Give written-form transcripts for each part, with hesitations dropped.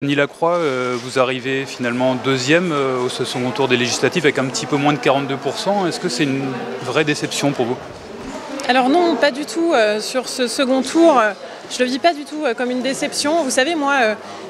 Denis Lacroix, vous arrivez finalement deuxième au second tour des législatives avec un petit peu moins de 42%. Est-ce que c'est une vraie déception pour vous? Alors non, pas du tout. Sur ce second tour, je ne le vis pas du tout comme une déception. Vous savez, moi,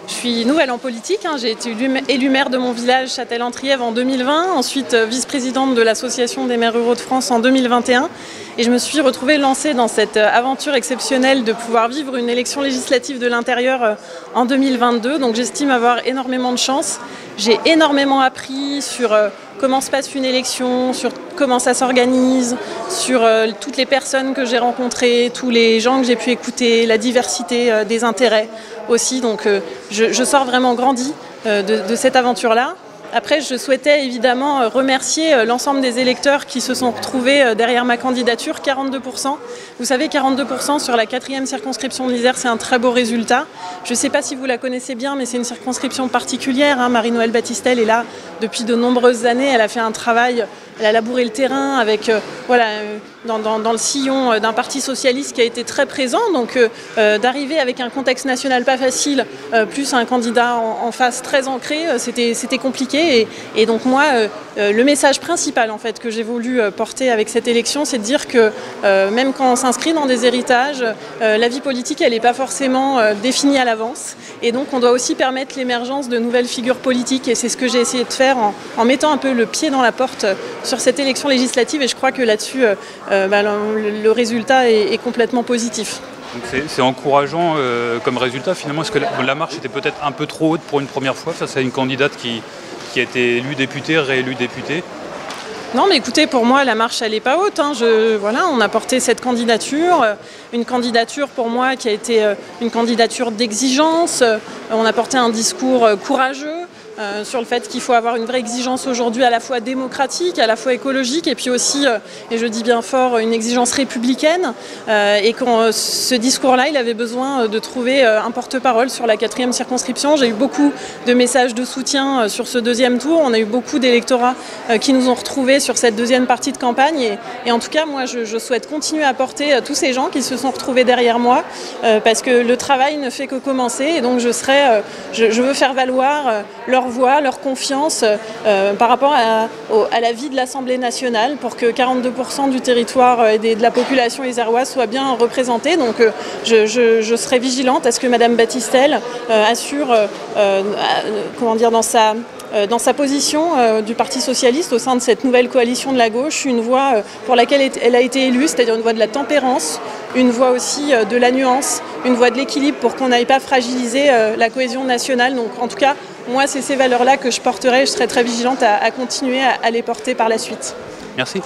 je suis nouvelle en politique. J'ai été élue maire de mon village, Châtel-en-Trièves, en 2020. Ensuite, vice-présidente de l'Association des maires ruraux de France en 2021. Et je me suis retrouvée lancée dans cette aventure exceptionnelle de pouvoir vivre une élection législative de l'intérieur en 2022. Donc j'estime avoir énormément de chance. J'ai énormément appris sur comment se passe une élection, sur comment ça s'organise, sur toutes les personnes que j'ai rencontrées, tous les gens que j'ai pu écouter, la diversité des intérêts aussi. Donc je sors vraiment grandie de cette aventure-là. Après, je souhaitais évidemment remercier l'ensemble des électeurs qui se sont retrouvés derrière ma candidature, 42%. Vous savez, 42% sur la 4e circonscription de l'Isère, c'est un très beau résultat. Je ne sais pas si vous la connaissez bien, mais c'est une circonscription particulière. Marie-Noëlle Battistel est là depuis de nombreuses années. Elle a fait un travail, elle a labouré le terrain avec, dans le sillon d'un parti socialiste qui a été très présent. Donc d'arriver avec un contexte national pas facile, plus un candidat en face très ancré, c'était compliqué. Et donc moi, le message principal en fait, que j'ai voulu porter avec cette élection, c'est de dire que même quand on s'inscrit dans des héritages, la vie politique, elle n'est pas forcément définie à l'avance. Et donc on doit aussi permettre l'émergence de nouvelles figures politiques. Et c'est ce que j'ai essayé de faire en mettant un peu le pied dans la porte sur cette élection législative. Et je crois que là-dessus, le résultat est complètement positif. C'est encourageant comme résultat. Finalement, est-ce que la marche était peut-être un peu trop haute pour une première fois face à une candidate qui a été élue députée, réélue députée? Non, mais écoutez, pour moi, la marche, elle n'est pas haute. On a porté cette candidature, une candidature pour moi qui a été une candidature d'exigence. On a porté un discours courageux sur le fait qu'il faut avoir une vraie exigence aujourd'hui à la fois démocratique, à la fois écologique et puis aussi, et je dis bien fort, une exigence républicaine. Et que ce discours-là, il avait besoin de trouver un porte-parole sur la 4e circonscription. J'ai eu beaucoup de messages de soutien sur ce deuxième tour. On a eu beaucoup d'électorats qui nous ont retrouvés sur cette deuxième partie de campagne. Et en tout cas, moi, je souhaite continuer à porter tous ces gens qui se sont retrouvés derrière moi parce que le travail ne fait que commencer. Et donc, je veux faire valoir leur voix, leur confiance par rapport à la vie de l'Assemblée nationale pour que 42% du territoire et de la population iséroise soient bien représentés. Donc je serai vigilante à ce que Madame Battistel assure dans sa position du Parti socialiste au sein de cette nouvelle coalition de la gauche, une voix pour laquelle elle a été élue, c'est-à-dire une voix de la tempérance, une voix aussi de la nuance, une voix de l'équilibre pour qu'on n'aille pas fragiliser la cohésion nationale. Donc en tout cas, moi, c'est ces valeurs-là que je porterai. Je serai très vigilante à continuer à les porter par la suite. Merci.